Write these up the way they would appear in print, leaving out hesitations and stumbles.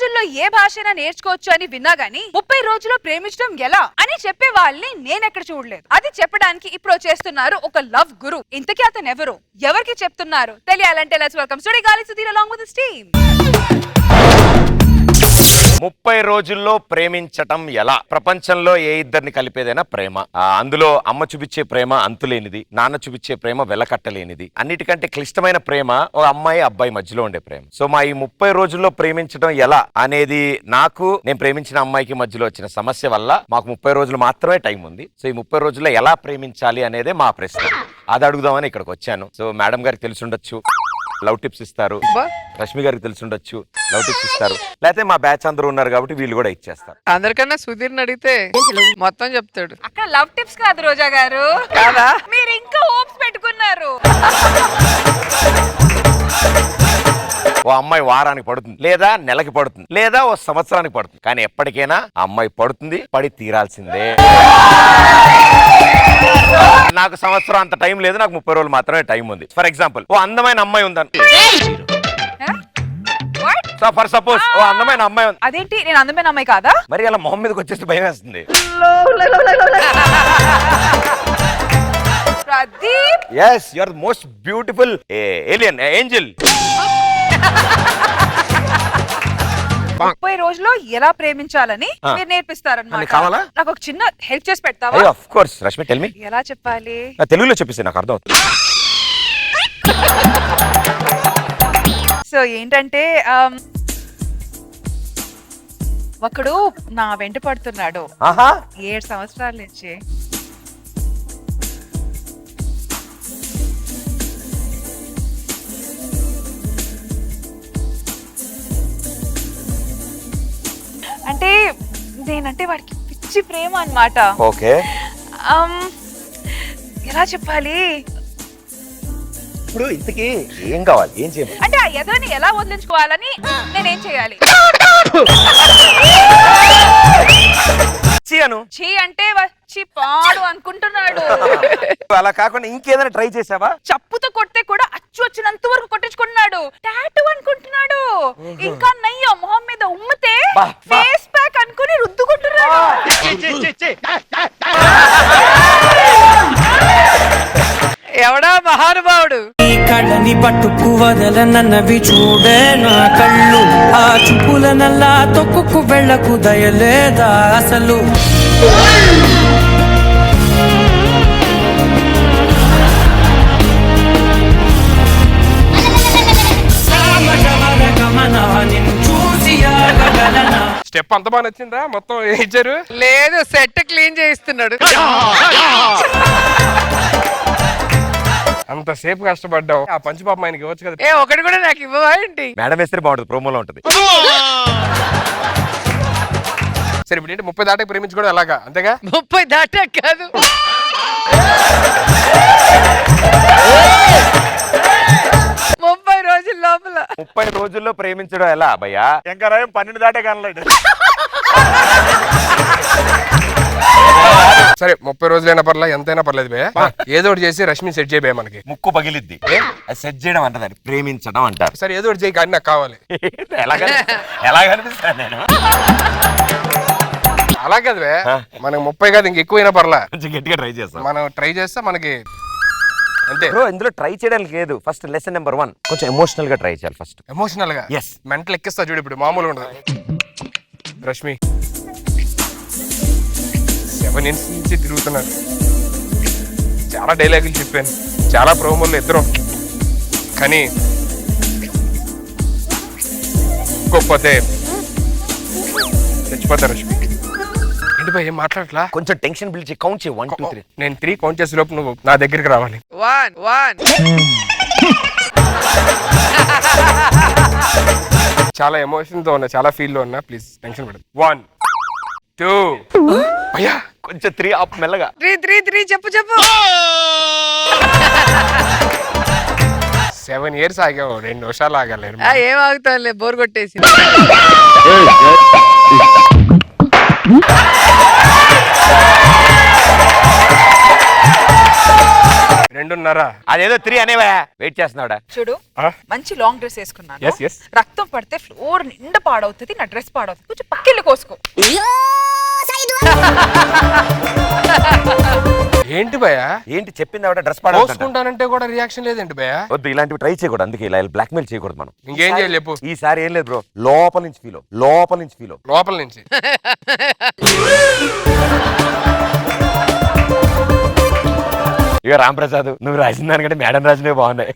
రోజుల్లో ఏ భాషైనా నేర్చుకోవచ్చు అని విన్నా గానీ 30 రోజుల్లో ప్రేమించడం ఎలా అని చెప్పే వాళ్ళని నేనెక్కడ చూడలేదు. అది చెప్పడానికి ఇప్పుడు చేస్తున్నారు ఒక లవ్ గురు. ఇంతకీ అతను ఎవరికి చెప్తున్నారు తెలియాలంటే let's welcome Sudigali Sudheer along with his team. 30 రోజుల్లో ప్రేమించటం ఎలా? ప్రపంచంలో ఏ ఇద్దరిని కలిపేదైనా ప్రేమ. అందులో అమ్మ చూపించే ప్రేమ అంతులేనిది, నాన్న చూపించే ప్రేమ వెలకట్టలేనిది. అన్నిటికంటే క్లిష్టమైన ప్రేమ ఒక అమ్మాయి అబ్బాయి మధ్యలో ఉండే ప్రేమ. సో మా ఈ 30 రోజుల్లో ప్రేమించడం ఎలా అనేది నేను ప్రేమించిన అమ్మాయికి మధ్యలో వచ్చిన సమస్య వల్ల మాకు 30 రోజులు మాత్రమే టైం ఉంది. సో ఈ 30 రోజుల్లో ఎలా ప్రేమించాలి అనేదే మా ప్రశ్న. అది అడుగుదామని ఇక్కడికి వచ్చాను. సో మేడం గారికి తెలిసి ఉండొచ్చు, లవ్ టిప్స్ ఇస్తారు. రష్మి గారికి తెలిసి ఉండొచ్చు, లవ్ టిప్స్ ఇస్తారు. లేకపోతే మా బ్యాచ్ అందరూ ఉన్నారు కాబట్టి వీళ్ళు కూడా ఇచ్చేస్తారు. అందరికన్నా సుధీర్ అడిగితే మొత్తం చెప్తాడు. అక్కడ లవ్ టిప్స్ కాదు రోజా గారు, కాదా? మీరు ఇంకా హోప్స్ పెట్టుకున్నారు. ఓ అమ్మాయి వారానికి పడుతుంది, లేదా నెలకి పడుతుంది, లేదా ఓ సంవత్సరానికి పడుతుంది. కానీ ఎప్పటికైనా ఆ అమ్మాయి పడుతుంది, పడి తీరాల్సిందే. నాకు సంవత్సరం అంత టైం లేదు, నాకు 30 రోజులు మాత్రమే టైం ఉంది. ఫర్ ఎగ్జాంపుల్ ఓ అందమైన అమ్మాయి ఉందని, ఫర్ సపోజ్ ఓ అందమైన అమ్మాయి ఉంది. అదేంటి నేను అందమైన అమ్మాయి కాదా? మరి అలా మొహం మీదకి వచ్చేసి భయం వేస్తుంది. Pradeep, yes you are the most beautiful alien angel. 30 రోజుల్లో ఎలా ప్రేమించాలని మీరు నేర్పిస్తారన్నమాట. కావాలా? నాకు ఒక చిన్న హెల్ప్ చేసి పెడతావా? Of course Rashmi, tell me. ఎలా చెప్పాలి? తెలుగులో చెప్పేసి నాకు అర్థం అవుతుంది. సో ఏంటంటే ఒకడు నా వెంట పడుతున్నాడు 7 సంవత్సరాల నుంచి. అంటే నేనంటే వాడికి పిచ్చి ప్రేమ అన్నమాట. ఓకే, ఎలా చెప్పాలి? ఇప్పుడు ఇంతకీ ఏం కావాలి, ఏం చేయాలి? అంటే ఆ ఎదోని ఎలా వదిలించుకోవాలని నేనేం చేయాలి? చీ అంటే వచ్చి పాడు అనుకుంటున్నాడు. అలా కాకుండా ఇంకేదైనా ట్రై చేసావా? చప్పుతో కొడితే కూడా అచ్చు వచ్చినంత వరకు కొట్టించుకున్నాడు. టాటూ అనుకుంటున్నాడు. ఇంకా నయ్యో మొహం మీద ఉమ్మితే ఫేస్ ప్యాక్ అనుకుని రుద్దుకుంటున్నాడు. ఎవడా మహానుభావుడు? ఈ కళ్ళని పట్టుకు వదలనన్నవి చూడే నా కళ్ళు, ఆ చూపుల నల్లా తొక్కుకు వెళ్ళకు దయలేదా అసలు? స్టెప్ అంత బాగా నచ్చిందా? మొత్తం ఇచ్చారు. లేదు, సెట్ క్లీన్ చేయిస్తున్నాడు. అంతసేపు కష్టపడ్డావు, ఆ పంచపాపం ఆయనకి ఇవ్వచ్చు కదా. ఒకటి కూడా నాకు ఇవ్వవా ఏంటి? మేడం వేస్తే బాగుంటుంది, ప్రోమోలో ఉంటుంది. సరే ఇప్పుడు ఏంటి 30 దాటే ప్రేమించుకోవడం ఎలాగా? అంతేగా? 30 దాటా కాదు, 30 రోజుల లోపల. 30 రోజుల్లో ప్రేమించడం ఎలా భయ్యా? ఇంకా 12 దాటే కనలేడు. సరే 30 రోజులైనా పర్లా, ఎంతైనా పర్లేదు బే. ఏదో ఒకటి చేసి రష్మి సెట్ చేయబే. మనకి ముక్కు పగిలిద్ది, అది సెట్ చేయడం అంటారు, ప్రేమించడం అంటారు. సరే ఏదో ఒకటి చేయి, కానీ నాకు కావాలి. ఎలా కనిపిస్తాను నేను? అలా కదా బే, మనకి 30 కాదు ఇంక ఎక్కువైనా పర్లా, కొంచెం గట్టిగా ట్రై చేస్తాం. మనం ట్రై చేస్తే మనకి అంతే. ఇందులో ట్రై చేయడానికి లేదు. ఫస్ట్ లెసన్ నెంబర్ 1, కొంచెం ఎమోషనల్ గా ట్రై చేయాలి. ఫస్ట్ ఎమోషనల్ గా మెంటల్ ఎక్కిస్తా చూడు, ఇప్పుడు మామూలుగా ఉండదు. రష్మి 7 years నుంచి తిరుగుతున్నాను, చాలా డైలాగులు చెప్పాను, చాలా ప్రోమోలు ఇద్దరం, కానీ ఇంకోకపోతే చచ్చిపోతా. రష్మి ఏంటి భయ్ ఏం మాట్లాడట్లా? కొంచెం టెన్షన్ పిలిచి కౌంట్ చేయి. 1 2 3. నేను 3 కౌంట్ చేసే లోపు నువ్వు నా దగ్గరికి రావాలి. 1 1. చాలా ఎమోషన్ తో ఉన్నా, చాలా ఫీల్ లో ఉన్నా, ప్లీజ్ టెన్షన్ పడదు. 1 2 భయ్యా కొంచెం 3 అప్ మెల్లగా. 3 చెప్పు. 7 years ఆగావు, 2 నిమిషాలు ఆగలేరు. ఏం ఆగుతానులే, బోర్ కొట్టేసి. 2:30. అదేదో 3 అనేవా వెయిట్ చేస్తున్నాడా? చూడు ఆ? మంచి లాంగ్ డ్రెస్ వేసుకున్నాను. Yes, yes. రక్తం పడితే ఫ్లోర్ నిండా పాడవుతుంది, నా డ్రెస్ పాడవుతుంది. కొంచెం పక్కిల్లు కోసుకో. ఏంటి భయ? ఏంటి చెప్పింది ఆవిడ డ్రెస్ పాడవుతుందంట. పోసుకుంటానంటే కూడా రియాక్షన్ లేదండి భయ. వద్దు, ఇలాంటివి ట్రై చేయకూడదు. అందుకే ఇలా బ్లాక్ మెయిల్ చేయకూడదు మనం. ఇంకేం చేయాలి చెప్పు. ఈసారి ఏం లేదు బ్రో, లోపల నుంచి ఫీల్ లోపల నుంచి ఫీల్ లోపల నుంచి ఇక రాంప్రసాద్ నువ్వు రాసిన దానికంటే మేడం రాసినవి బాగున్నాయి.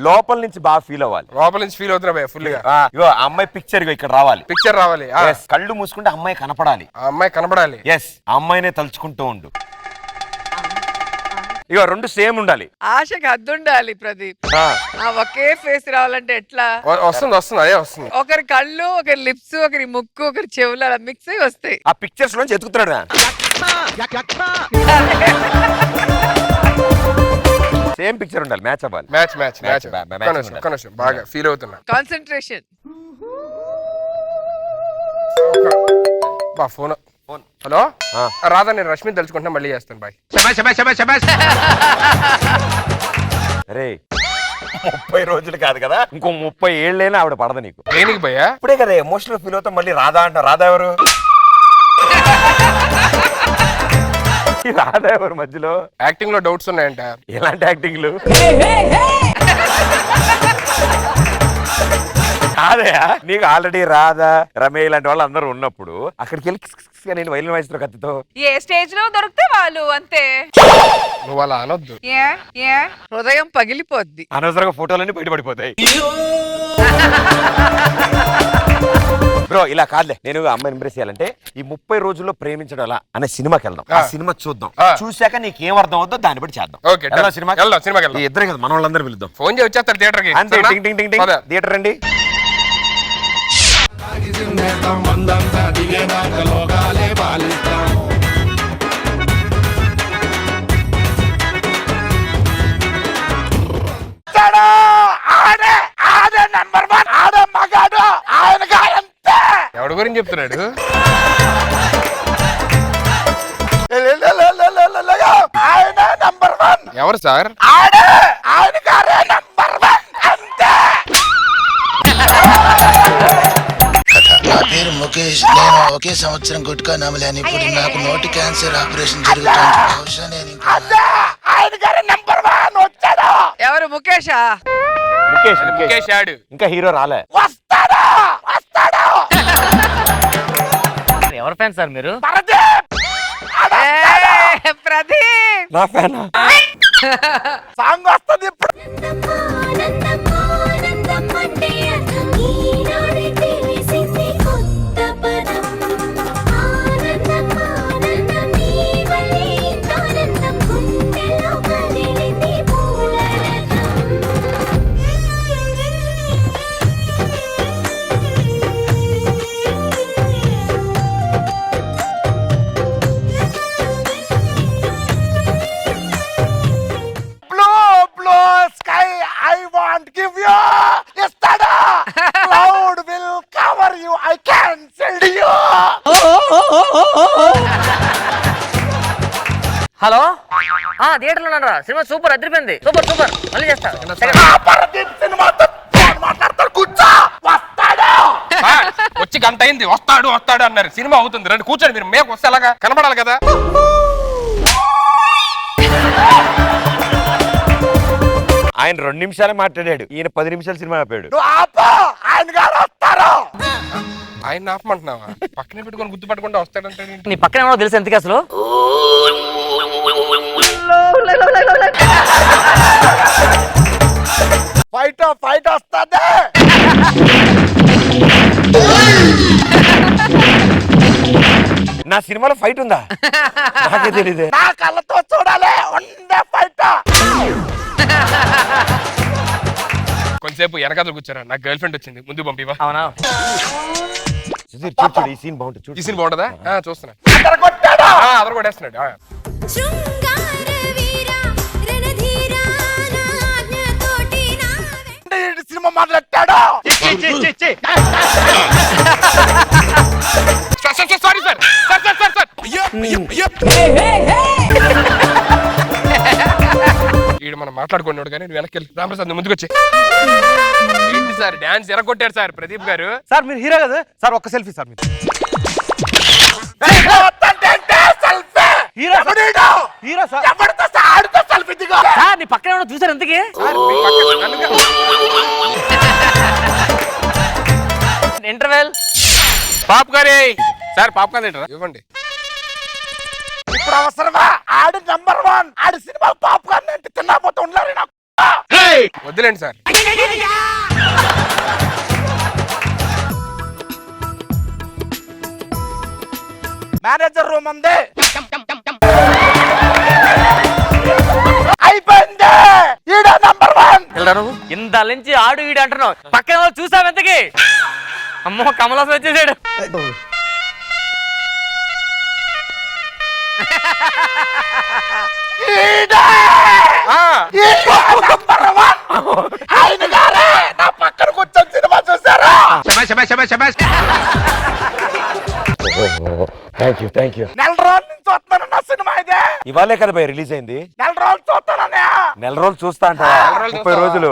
లోపల నుంచి బాగా ఫీల్ అవ్వాలి. లోపల నుంచి ఫీల్ అవుతున్నా భయ ఫుల్ గా. ఇగో అమ్మాయి పిక్చర్ ఇక్కడ రావాలి. పిక్చర్ రావాలి. Yes, కళ్ళు మూసుకుంటే అమ్మాయి కనపడాలి. ఆ అమ్మాయి కనబడాలి. ఎస్, అమ్మాయినే తలుచుకుంటూ ఉండు. ఇగో 2 సేమ్ ఉండాలి. ఆశకి హద్దుండాలి ప్రదీప్. ఆ ఒకే ఫేస్ రావాలంటే ఎట్లా? వస్తుంది వస్తుంది అదే వస్తుంది. ఒకరి కళ్ళు, ఒకరి లిప్స్, ఒకరి ముక్కు, ఒకరి చెవులు అలా మిక్స్ అయ్యి వస్తాయి. ఆ పిక్చర్స్ లోంచి ఎత్తుకుతున్నాడు. సేమ్ పిక్చర్ ఉండాలి, మ్యాచ్ అవ్వాలి. Match match match Match connection బాగా ఫీల్ అవుతున్నా. కాన్సన్ట్రేషన్. బా ఫోన్. హలో రాధా, నేను రష్మిని తలుచుకుంటున్నా, మళ్ళీ చేస్తాను బాయ్. అరే 30 రోజులు కాదు కదా, ఇంకో 30 ఏళ్ళైనా ఆవిడ పడదు నీకు. దేనికి భయ్యా? ఇప్పుడే కదా ఎమోషనల్ ఫీల్ అవుతాం, మళ్ళీ రాధా అంట. రాధా ఎవరు? రాధా ఎవరు మధ్యలో? యాక్టింగ్ లో డౌట్స్ ఉన్నాయంట. ఎలాంటి యాక్టింగ్లు? కాదయా, నీకు ఆల్రెడీ రాధా, రమే ఇలాంటి వాళ్ళు అందరూ ఉన్నప్పుడు అక్కడికి వెళ్ళి నేను వైలిన్ వాయిస్తున్నా కత్తితో. ఏ స్టేజ్ లో దొరికితే వాళ్ళు అంతే. నువ్వు అలా అనొద్దు. హృదయం పగిలిపోద్ది. అనవసరంగా ఫోటోలన్నీ బయటపడిపోతాయి. బ్రో ఇలా కాదులే, నేను అమ్మాయిని ఇంప్రెస్ చేయాలంటే ఈ 30 రోజుల్లో ప్రేమించడం ఎలా అనే సినిమాకి వెళ్దాం. ఆ సినిమా చూద్దాం, చూశాక నీకేం అర్థం అవుతుందో దాన్ని బట్టి చేద్దాం. ఓకే సినిమాకి వెళ్దాం. ఇద్దరే కదా, మన వాళ్ళందరూ పిలుద్దాం. ఫోన్ చేసి వచ్చేస్తారు థియేటర్ కి. అంతే, టింగ్ టింగ్ టింగ్ టింగ్ థియేటర్ రండి. ఎవడి గురించి చెప్తున్నాడు? ఎవరు సార్? నా పేరు ముఖేష్. నేను ఒకే సంవత్సరం గుట్కా నమ్మలేను. ఇప్పుడు నాకు నోటి క్యాన్సర్ ఆపరేషన్ జరుగుతుంది. బహుశా నేను ఎవరు? ముఖేషా? ముఖేష్ యాడ్. ఇంకా హీరో రాలే. ఎవరు ఫ్యాన్ సార్ మీరు? ప్రదీప్ నా ఫ్యాన్. సాంగ్ వస్తుంది ఇప్పుడు. హలో, థియేటర్ లో ఉన్నారా? సినిమా సూపర్, అదిరిపోయింది. సూపర్ సూపర్, మళ్ళీ చేస్తా. వచ్చి గంట అయింది, వస్తాడు వస్తాడు అన్నారు. సినిమా అవుతుంది, రండి కూర్చోండి. మీరు మేకు వస్తే అలాగా కనపడాలి కదా. ఆయన 2 నిమిషాలే మాట్లాడాడు, ఈయన 10 నిమిషాలు సినిమా ఆపాడు. ఆయన ఆపమంటున్నావా? పక్కనే పెట్టుకొని గుర్తుపట్టుకుంటా వస్తాడంటే నీ పక్కన ఏమో తెలుసు ఎందుకు అసలు? ఫైట్ వస్తుంది. నా సినిమాలో ఫైట్ ఉందా? నాకే తెలియదు. నా కళ్ళతో చూడాలి ఫైట్. కొంతసేపు వెనకాల కూర్చోరా, నాకు గర్ల్ ఫ్రెండ్ వచ్చింది, ముందు పంపివా. అవునా? చూడు, ఈ సీన్ బాగుంటుంది. చూడు, ఈ సీన్ బాగుంటుందా? చూస్తున్నా. అదర కొట్టేస్తున్నాడు. సినిమా మొదలెట్టాడు. Sorry sir. ఈడు మనం మాట్లాడుకున్నాడు కానీ నువ్వు వెనక్కి రామప్రసాద్ నువ్వు ముందుకొచ్చి ఏంటి సార్ డాన్స్ ఎరగొట్టాడు సార్ ప్రదీప్ గారు. సార్ మీరు హీరో కదా సార్, ఒక్క సెల్ఫీ సార్ మీరు. Hero hero sir. సార్ నీ పక్కన ఏమన్నా చూసారు ఎంతకి? ఇంటర్వెల్ పాప్కార్న్ సార్, పాప్కార్న్ తింటారా? ఇవ్వండి. ఇప్పుడు అవసరమా? ఆడు నంబర్ 1, ఆడు సినిమా పాప్కార్న్ అంటే తిన్నపోతే ఉండలేరు నాకు. వద్దులేండి సార్. మేనేజర్ రూమ్ ఉంది, అయిపోయింది. ఈడ నంబర్ 1. ఇంత నుంచి ఆడు ఈడు అంటున్నావు, పక్కన వాళ్ళు చూసావు ఎంతకి? అమ్మో కమలాసం వచ్చేసాడు. ఆయన గారే నా పక్కన కూర్చొని సినిమా చూసారా? Thank you. నెల రోజుల నుంచి వస్తున్నాను నా సినిమా ఇదే. ఇవాళే కదా భయ రిలీజ్ అయింది. నెల రోజులు చూస్తానన్నయ్య. నెల రోజులు చూస్తా అంట. 30 రోజులు.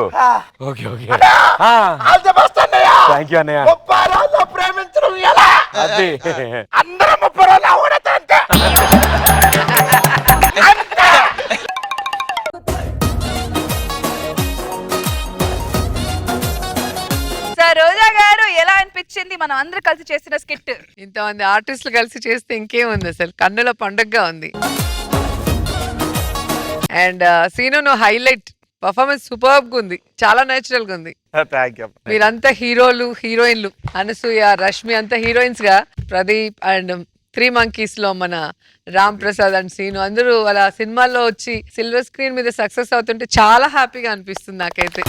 Okay okay. All the best అన్నయ్య. థ్యాంక్ యూ అన్నయ్య. 30 రోజులు ప్రేమించడం ఎలా? అది అందరూ 30 రోజులు అవడతా అంతే. సార్ రోజా గారు ఎలా అనిపించింది మనం అందరూ కలిసి చేసిన స్కిట్? ఇంతమంది ఆర్టిస్టులు కలిసి చేస్తే ఇంకేముంది, అసలు కన్నుల పండుగగా ఉంది. అండ్ సీను నువ్వు హైలైట్, పర్ఫార్మెన్స్ సూపర్బ్ గా ఉంది, చాలా నేచురల్ గా ఉంది. Thank you. మీరంతా హీరోలు హీరోయిన్లు, అనసూయ రష్మి అంతా హీరోయిన్స్ గా, ప్రదీప్ అండ్ 3 Monkeys లో మన రామ్ ప్రసాద్ అండ్ సీను అందరూ అలా సినిమాల్లో వచ్చి సిల్వర్ స్క్రీన్ మీద సక్సెస్ అవుతుంటే చాలా హ్యాపీగా అనిపిస్తుంది నాకైతే.